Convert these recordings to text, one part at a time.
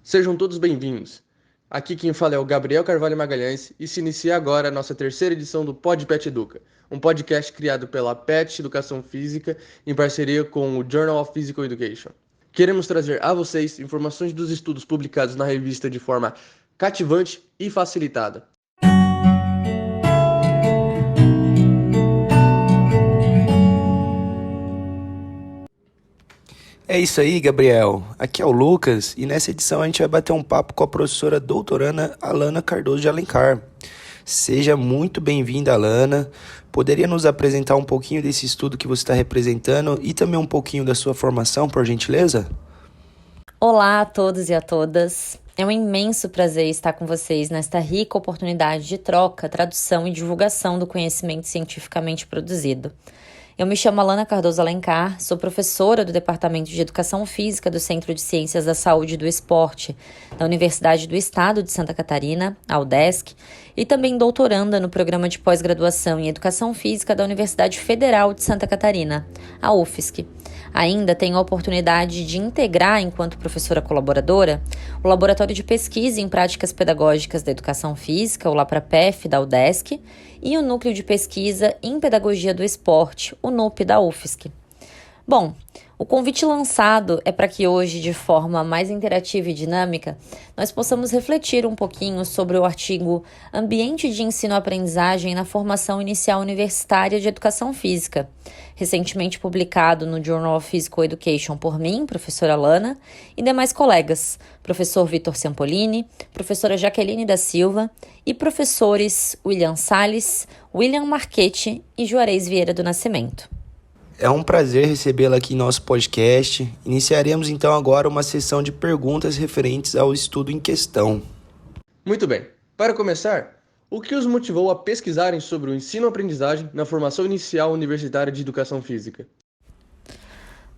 Sejam todos bem-vindos. Aqui quem fala é o Gabriel Carvalho Magalhães e se inicia agora a nossa terceira edição do Pod Pet Educa, um podcast criado pela PET Educação Física em parceria com o Journal of Physical Education. Queremos trazer a vocês informações dos estudos publicados na revista de forma cativante e facilitada. É isso aí, Gabriel. Aqui é o Lucas e nessa edição a gente vai bater um papo com a professora doutoranda Alana Cardoso de Alencar. Seja muito bem-vinda, Alana. Poderia nos apresentar um pouquinho desse estudo que você está representando e também um pouquinho da sua formação, por gentileza? Olá a todos e a todas. É um imenso prazer estar com vocês nesta rica oportunidade de troca, tradução e divulgação do conhecimento cientificamente produzido. Eu me chamo Alana Cardoso Alencar, sou professora do Departamento de Educação Física do Centro de Ciências da Saúde e do Esporte, da Universidade do Estado de Santa Catarina, a UDESC, e também doutoranda no Programa de Pós-Graduação em Educação Física da Universidade Federal de Santa Catarina, a UFSC. Ainda tenho a oportunidade de integrar, enquanto professora colaboradora, o Laboratório de Pesquisa em Práticas Pedagógicas da Educação Física, o LAPRAPEF, da UDESC, e o Núcleo de Pesquisa em Pedagogia do Esporte, o NUP, da UFSC. Bom, o convite lançado é para que hoje, de forma mais interativa e dinâmica, nós possamos refletir um pouquinho sobre o artigo Ambiente de Ensino-Aprendizagem na Formação Inicial Universitária de Educação Física, recentemente publicado no Journal of Physical Education por mim, professora Lana, e demais colegas, professor Vitor Ciampolini, professora Jaqueline da Silva e professores William Salles, William Marchetti e Juarez Vieira do Nascimento. É um prazer recebê-la aqui em nosso podcast. Iniciaremos então agora uma sessão de perguntas referentes ao estudo em questão. Muito bem. Para começar, o que os motivou a pesquisarem sobre o ensino-aprendizagem na formação inicial universitária de educação física?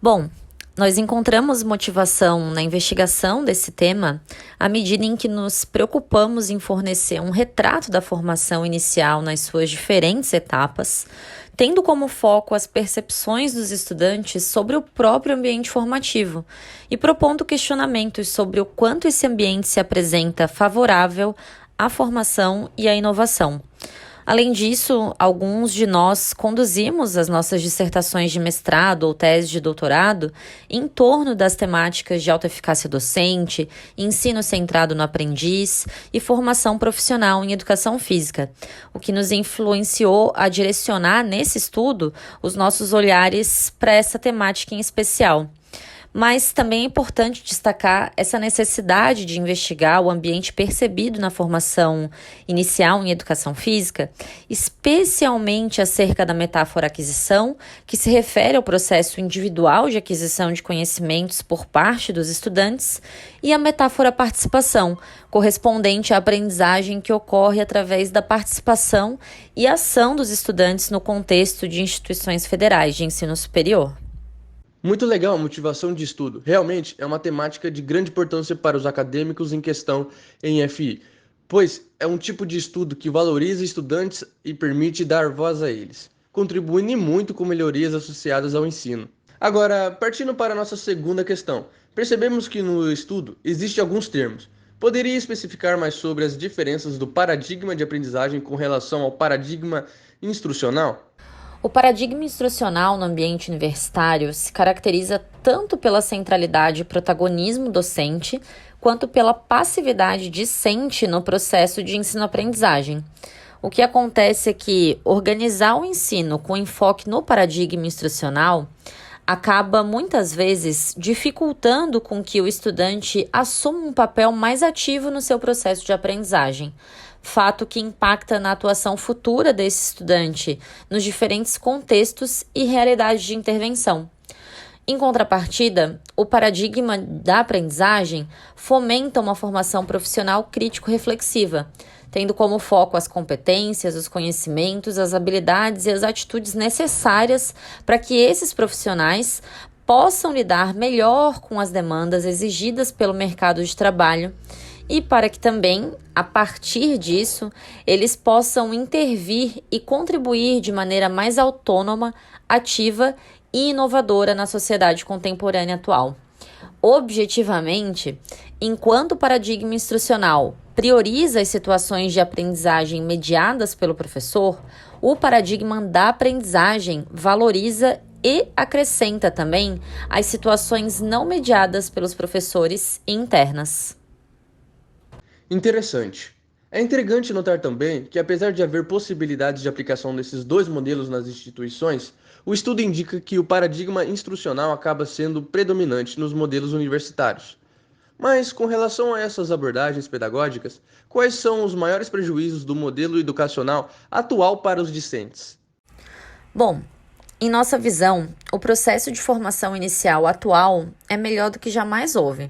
Bom, nós encontramos motivação na investigação desse tema à medida em que nos preocupamos em fornecer um retrato da formação inicial nas suas diferentes etapas, tendo como foco as percepções dos estudantes sobre o próprio ambiente formativo e propondo questionamentos sobre o quanto esse ambiente se apresenta favorável à formação e à inovação. Além disso, alguns de nós conduzimos as nossas dissertações de mestrado ou tese de doutorado em torno das temáticas de autoeficácia docente, ensino centrado no aprendiz e formação profissional em educação física, o que nos influenciou a direcionar nesse estudo os nossos olhares para essa temática em especial. Mas também é importante destacar essa necessidade de investigar o ambiente percebido na formação inicial em educação física, especialmente acerca da metáfora aquisição, que se refere ao processo individual de aquisição de conhecimentos por parte dos estudantes, e a metáfora participação, correspondente à aprendizagem que ocorre através da participação e ação dos estudantes no contexto de instituições federais de ensino superior. Muito legal a motivação de estudo. Realmente é uma temática de grande importância para os acadêmicos em questão em FI, pois é um tipo de estudo que valoriza estudantes e permite dar voz a eles, contribuindo muito com melhorias associadas ao ensino. Agora, partindo para a nossa segunda questão, percebemos que no estudo existem alguns termos. Poderia especificar mais sobre as diferenças do paradigma de aprendizagem com relação ao paradigma instrucional? O paradigma instrucional no ambiente universitário se caracteriza tanto pela centralidade e protagonismo docente, quanto pela passividade discente no processo de ensino-aprendizagem. O que acontece é que organizar o ensino com enfoque no paradigma instrucional acaba muitas vezes dificultando com que o estudante assuma um papel mais ativo no seu processo de aprendizagem, fato que impacta na atuação futura desse estudante nos diferentes contextos e realidades de intervenção. Em contrapartida, o paradigma da aprendizagem fomenta uma formação profissional crítico-reflexiva, tendo como foco as competências, os conhecimentos, as habilidades e as atitudes necessárias para que esses profissionais possam lidar melhor com as demandas exigidas pelo mercado de trabalho e para que também, a partir disso, eles possam intervir e contribuir de maneira mais autônoma, ativa e inovadora na sociedade contemporânea atual. Objetivamente, enquanto o paradigma instrucional prioriza as situações de aprendizagem mediadas pelo professor, o paradigma da aprendizagem valoriza e acrescenta também as situações não mediadas pelos professores e internas. Interessante. É intrigante notar também que, apesar de haver possibilidades de aplicação desses dois modelos nas instituições, o estudo indica que o paradigma instrucional acaba sendo predominante nos modelos universitários. Mas, com relação a essas abordagens pedagógicas, quais são os maiores prejuízos do modelo educacional atual para os discentes? Bom, em nossa visão, o processo de formação inicial atual é melhor do que jamais houve.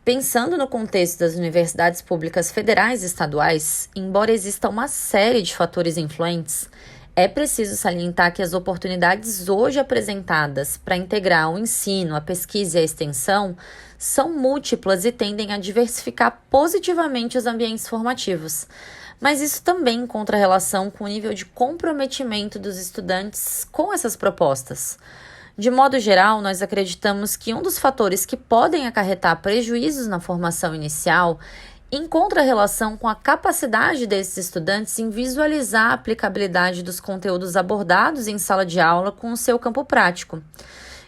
Pensando no contexto das universidades públicas federais e estaduais, embora exista uma série de fatores influentes, é preciso salientar que as oportunidades hoje apresentadas para integrar o ensino, a pesquisa e a extensão são múltiplas e tendem a diversificar positivamente os ambientes formativos. Mas isso também encontra relação com o nível de comprometimento dos estudantes com essas propostas. De modo geral, nós acreditamos que um dos fatores que podem acarretar prejuízos na formação inicial encontra relação com a capacidade desses estudantes em visualizar a aplicabilidade dos conteúdos abordados em sala de aula com o seu campo prático.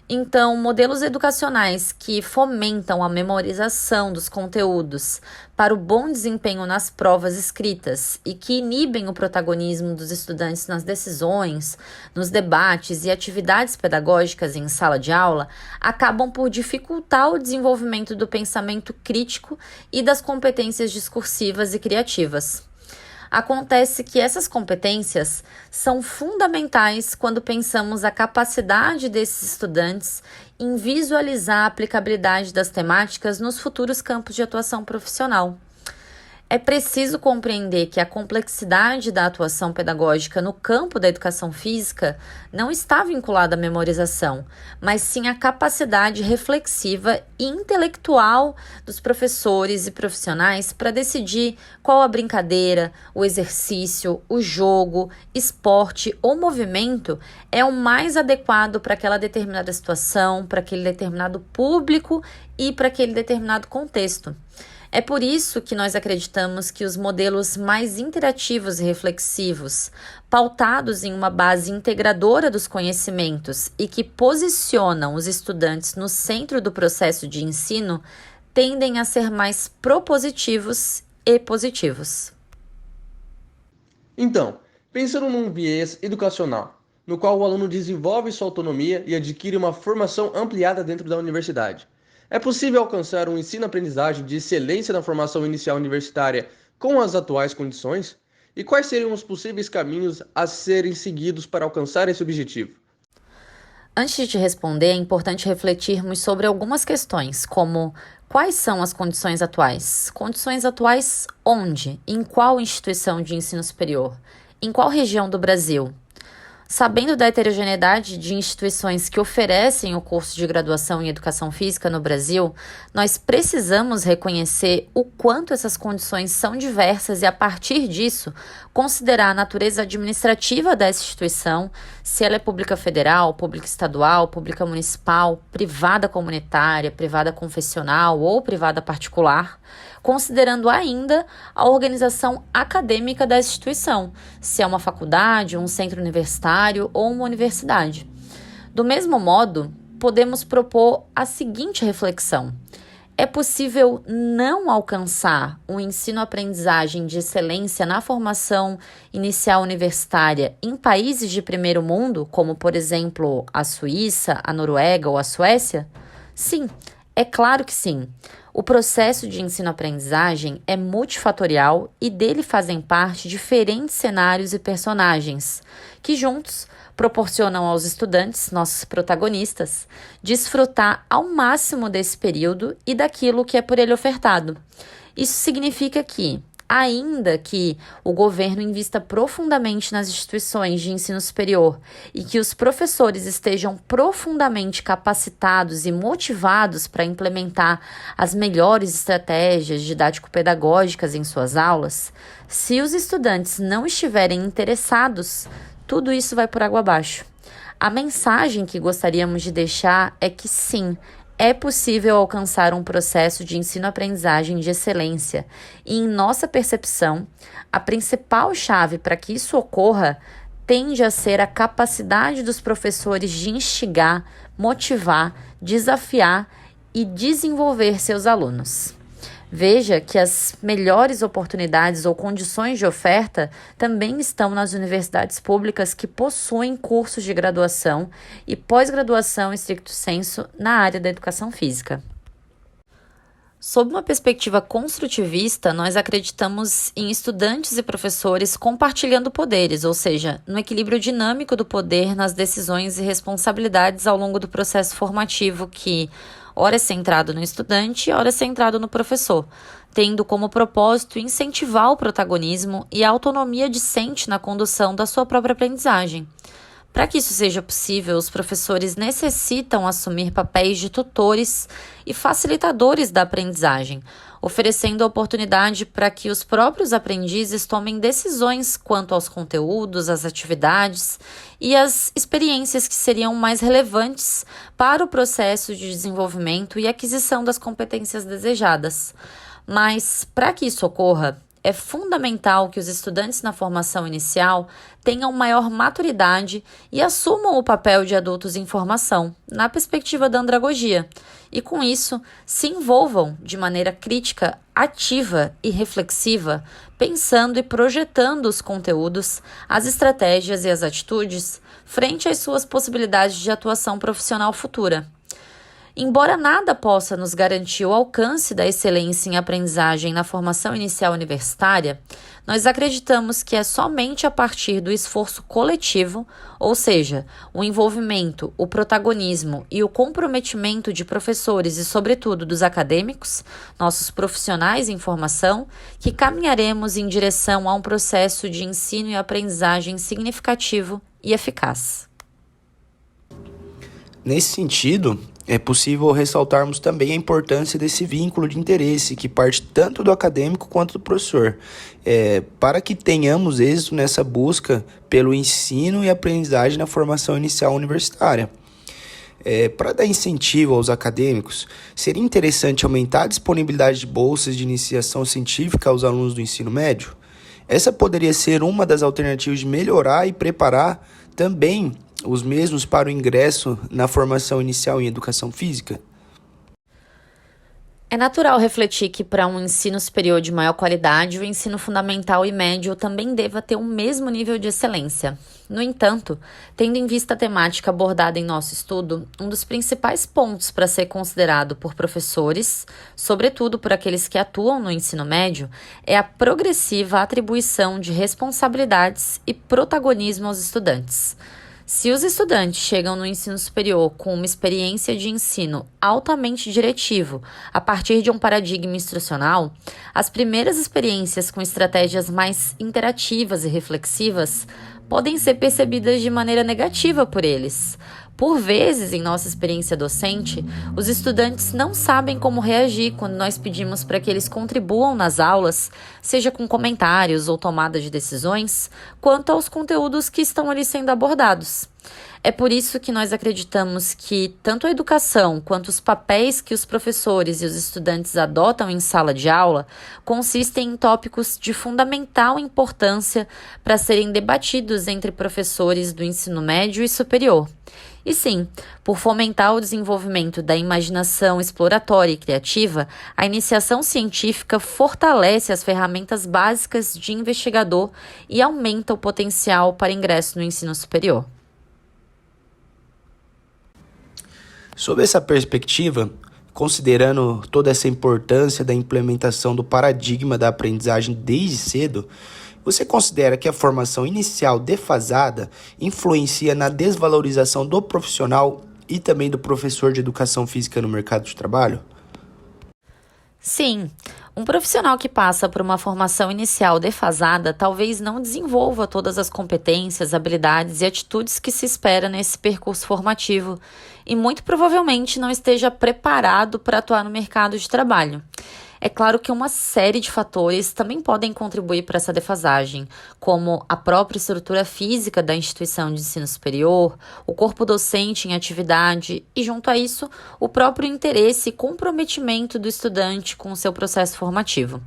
Então, modelos educacionais que fomentam a memorização dos conteúdos para o bom desempenho nas provas escritas e que inibem o protagonismo dos estudantes nas decisões, nos debates e atividades pedagógicas em sala de aula acabam por dificultar o desenvolvimento do pensamento crítico e das competências discursivas e criativas. Acontece que essas competências são fundamentais quando pensamos a capacidade desses estudantes em visualizar a aplicabilidade das temáticas nos futuros campos de atuação profissional. É preciso compreender que a complexidade da atuação pedagógica no campo da educação física não está vinculada à memorização, mas sim à capacidade reflexiva e intelectual dos professores e profissionais para decidir qual a brincadeira, o exercício, o jogo, esporte ou movimento é o mais adequado para aquela determinada situação, para aquele determinado público e para aquele determinado contexto. É por isso que nós acreditamos que os modelos mais interativos e reflexivos, pautados em uma base integradora dos conhecimentos e que posicionam os estudantes no centro do processo de ensino, tendem a ser mais propositivos e positivos. Então, pensando num viés educacional, no qual o aluno desenvolve sua autonomia e adquire uma formação ampliada dentro da universidade, é possível alcançar um ensino-aprendizagem de excelência na formação inicial universitária com as atuais condições? E quais seriam os possíveis caminhos a serem seguidos para alcançar esse objetivo? Antes de te responder, é importante refletirmos sobre algumas questões, como quais são as condições atuais? Condições atuais onde? Em qual instituição de ensino superior? Em qual região do Brasil? Sabendo da heterogeneidade de instituições que oferecem o curso de graduação em Educação Física no Brasil, nós precisamos reconhecer o quanto essas condições são diversas e, a partir disso, considerar a natureza administrativa dessa instituição, se ela é pública federal, pública estadual, pública municipal, privada comunitária, privada confessional ou privada particular, considerando ainda a organização acadêmica da instituição, se é uma faculdade, um centro universitário ou uma universidade. Do mesmo modo, podemos propor a seguinte reflexão: é possível não alcançar um ensino-aprendizagem de excelência na formação inicial universitária em países de primeiro mundo, como, por exemplo, a Suíça, a Noruega ou a Suécia? Sim, é claro que sim. O processo de ensino-aprendizagem é multifatorial e dele fazem parte diferentes cenários e personagens, que juntos proporcionam aos estudantes, nossos protagonistas, desfrutar ao máximo desse período e daquilo que é por ele ofertado. Isso significa que, ainda que o governo invista profundamente nas instituições de ensino superior e que os professores estejam profundamente capacitados e motivados para implementar as melhores estratégias didático-pedagógicas em suas aulas, se os estudantes não estiverem interessados, tudo isso vai por água abaixo. A mensagem que gostaríamos de deixar é que sim, É possível alcançar um processo de ensino-aprendizagem de excelência e, em nossa percepção, a principal chave para que isso ocorra tende a ser a capacidade dos professores de instigar, motivar, desafiar e desenvolver seus alunos. Veja que as melhores oportunidades ou condições de oferta também estão nas universidades públicas que possuem cursos de graduação e pós-graduação em stricto sensu na área da educação física. Sob uma perspectiva construtivista, nós acreditamos em estudantes e professores compartilhando poderes, ou seja, no equilíbrio dinâmico do poder nas decisões e responsabilidades ao longo do processo formativo que, ora é centrado no estudante, ora é centrado no professor, tendo como propósito incentivar o protagonismo e a autonomia discente na condução da sua própria aprendizagem. Para que isso seja possível, os professores necessitam assumir papéis de tutores e facilitadores da aprendizagem, oferecendo a oportunidade para que os próprios aprendizes tomem decisões quanto aos conteúdos, às atividades e às experiências que seriam mais relevantes para o processo de desenvolvimento e aquisição das competências desejadas. Mas, para que isso ocorra, é fundamental que os estudantes na formação inicial tenham maior maturidade e assumam o papel de adultos em formação, na perspectiva da andragogia, e com isso se envolvam de maneira crítica, ativa e reflexiva, pensando e projetando os conteúdos, as estratégias e as atitudes frente às suas possibilidades de atuação profissional futura. Embora nada possa nos garantir o alcance da excelência em aprendizagem na formação inicial universitária, nós acreditamos que é somente a partir do esforço coletivo, ou seja, o envolvimento, o protagonismo e o comprometimento de professores e, sobretudo, dos acadêmicos, nossos profissionais em formação, que caminharemos em direção a um processo de ensino e aprendizagem significativo e eficaz. Nesse sentido, é possível ressaltarmos também a importância desse vínculo de interesse que parte tanto do acadêmico quanto do professor, para que tenhamos êxito nessa busca pelo ensino e aprendizagem na formação inicial universitária. Para dar incentivo aos acadêmicos, seria interessante aumentar a disponibilidade de bolsas de iniciação científica aos alunos do ensino médio? Essa poderia ser uma das alternativas de melhorar e preparar também os mesmos para o ingresso na formação inicial em educação física? É natural refletir que para um ensino superior de maior qualidade, o ensino fundamental e médio também deva ter o mesmo nível de excelência. No entanto, tendo em vista a temática abordada em nosso estudo, um dos principais pontos para ser considerado por professores, sobretudo por aqueles que atuam no ensino médio, é a progressiva atribuição de responsabilidades e protagonismo aos estudantes. Se os estudantes chegam no ensino superior com uma experiência de ensino altamente diretivo, a partir de um paradigma instrucional, as primeiras experiências com estratégias mais interativas e reflexivas podem ser percebidas de maneira negativa por eles. Por vezes, em nossa experiência docente, os estudantes não sabem como reagir quando nós pedimos para que eles contribuam nas aulas, seja com comentários ou tomada de decisões, quanto aos conteúdos que estão ali sendo abordados. É por isso que nós acreditamos que tanto a educação quanto os papéis que os professores e os estudantes adotam em sala de aula consistem em tópicos de fundamental importância para serem debatidos entre professores do ensino médio e superior. E sim, por fomentar o desenvolvimento da imaginação exploratória e criativa, a iniciação científica fortalece as ferramentas básicas de investigador e aumenta o potencial para ingresso no ensino superior. Sob essa perspectiva, considerando toda essa importância da implementação do paradigma da aprendizagem desde cedo, você considera que a formação inicial defasada influencia na desvalorização do profissional e também do professor de educação física no mercado de trabalho? Sim, um profissional que passa por uma formação inicial defasada talvez não desenvolva todas as competências, habilidades e atitudes que se espera nesse percurso formativo e muito provavelmente não esteja preparado para atuar no mercado de trabalho. É claro que uma série de fatores também podem contribuir para essa defasagem, como a própria estrutura física da instituição de ensino superior, o corpo docente em atividade e, junto a isso, o próprio interesse e comprometimento do estudante com o seu processo formativo.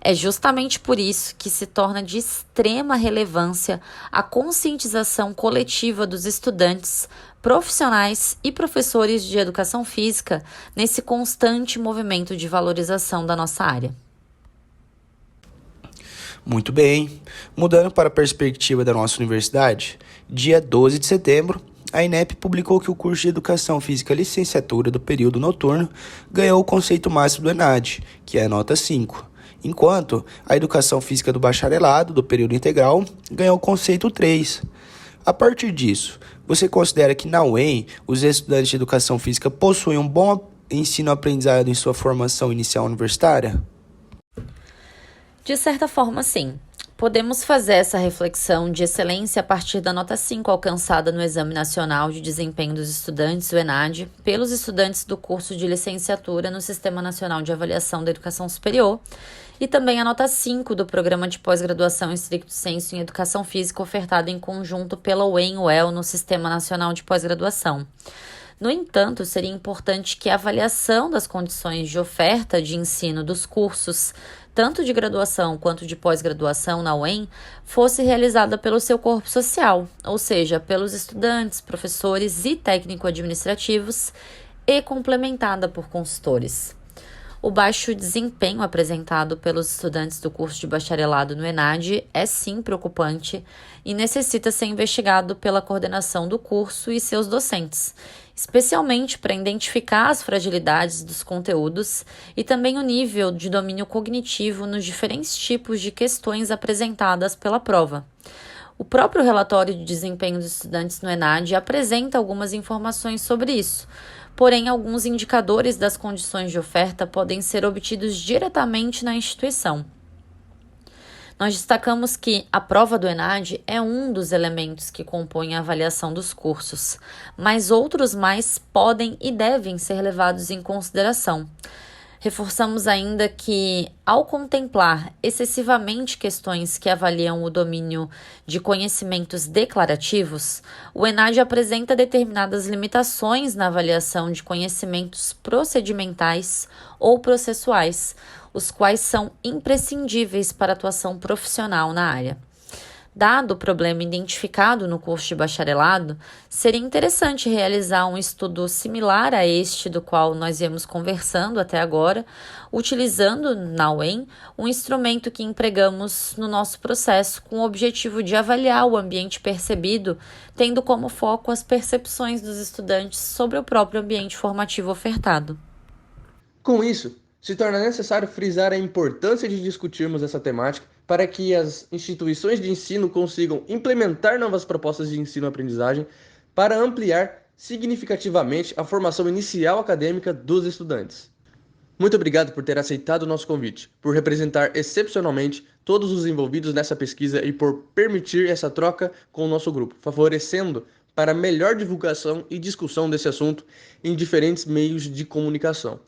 É justamente por isso que se torna de extrema relevância a conscientização coletiva dos estudantes, profissionais e professores de educação física nesse constante movimento de valorização da nossa área. Muito bem. Mudando para a perspectiva da nossa universidade, dia 12 de setembro, a INEP publicou que o curso de Educação Física Licenciatura do período noturno ganhou o conceito máximo do ENAD, que é a nota 5. Enquanto a Educação Física do Bacharelado, do período integral, ganhou o conceito 3. A partir disso, você considera que na UEM os estudantes de Educação Física possuem um bom ensino-aprendizado em sua formação inicial universitária? De certa forma, sim. Podemos fazer essa reflexão de excelência a partir da nota 5 alcançada no Exame Nacional de Desempenho dos Estudantes, o ENAD, pelos estudantes do curso de licenciatura no Sistema Nacional de Avaliação da Educação Superior, e também a nota 5 do Programa de Pós-Graduação em Stricto Sensu em Educação Física ofertado em conjunto pela UEM-UEL no Sistema Nacional de Pós-Graduação. No entanto, seria importante que a avaliação das condições de oferta de ensino dos cursos, tanto de graduação quanto de pós-graduação na UEM, fosse realizada pelo seu corpo social, ou seja, pelos estudantes, professores e técnico-administrativos, e complementada por consultores. O baixo desempenho apresentado pelos estudantes do curso de bacharelado no ENAD é sim preocupante e necessita ser investigado pela coordenação do curso e seus docentes, especialmente para identificar as fragilidades dos conteúdos e também o nível de domínio cognitivo nos diferentes tipos de questões apresentadas pela prova. O próprio relatório de desempenho dos estudantes no ENAD apresenta algumas informações sobre isso, porém alguns indicadores das condições de oferta podem ser obtidos diretamente na instituição. Nós destacamos que a prova do ENAD é um dos elementos que compõem a avaliação dos cursos, mas outros mais podem e devem ser levados em consideração. Reforçamos ainda que, ao contemplar excessivamente questões que avaliam o domínio de conhecimentos declarativos, o ENAD apresenta determinadas limitações na avaliação de conhecimentos procedimentais ou processuais, os quais são imprescindíveis para a atuação profissional na área. Dado o problema identificado no curso de bacharelado, seria interessante realizar um estudo similar a este do qual nós viemos conversando até agora, utilizando na UEM um instrumento que empregamos no nosso processo com o objetivo de avaliar o ambiente percebido, tendo como foco as percepções dos estudantes sobre o próprio ambiente formativo ofertado. Com isso, se torna necessário frisar a importância de discutirmos essa temática para que as instituições de ensino consigam implementar novas propostas de ensino-aprendizagem para ampliar significativamente a formação inicial acadêmica dos estudantes. Muito obrigado por ter aceitado o nosso convite, por representar excepcionalmente todos os envolvidos nessa pesquisa e por permitir essa troca com o nosso grupo, favorecendo para melhor divulgação e discussão desse assunto em diferentes meios de comunicação.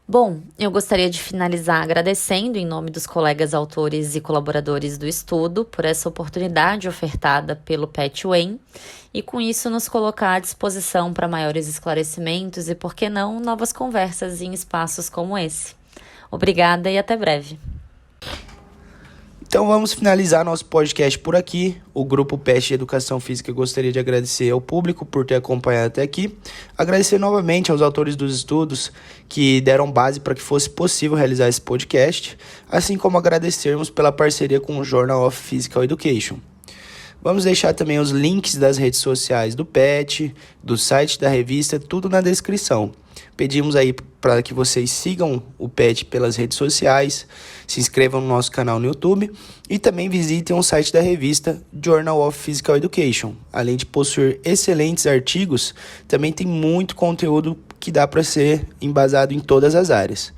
Bom, eu gostaria de finalizar agradecendo em nome dos colegas autores e colaboradores do estudo por essa oportunidade ofertada pelo PET UEM e com isso nos colocar à disposição para maiores esclarecimentos e, por que não, novas conversas em espaços como esse. Obrigada e até breve. Então vamos finalizar nosso podcast por aqui. O Grupo PET de Educação Física gostaria de agradecer ao público por ter acompanhado até aqui. Agradecer novamente aos autores dos estudos que deram base para que fosse possível realizar esse podcast, assim como agradecermos pela parceria com o Journal of Physical Education. Vamos deixar também os links das redes sociais do PET, do site da revista, tudo na descrição. Pedimos aí para que vocês sigam o PET pelas redes sociais, se inscrevam no nosso canal no YouTube e também visitem o site da revista Journal of Physical Education. Além de possuir excelentes artigos, também tem muito conteúdo que dá para ser embasado em todas as áreas.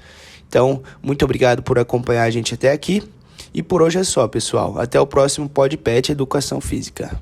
Então, muito obrigado por acompanhar a gente até aqui. E por hoje é só, pessoal. Até o próximo PodPet Educação Física.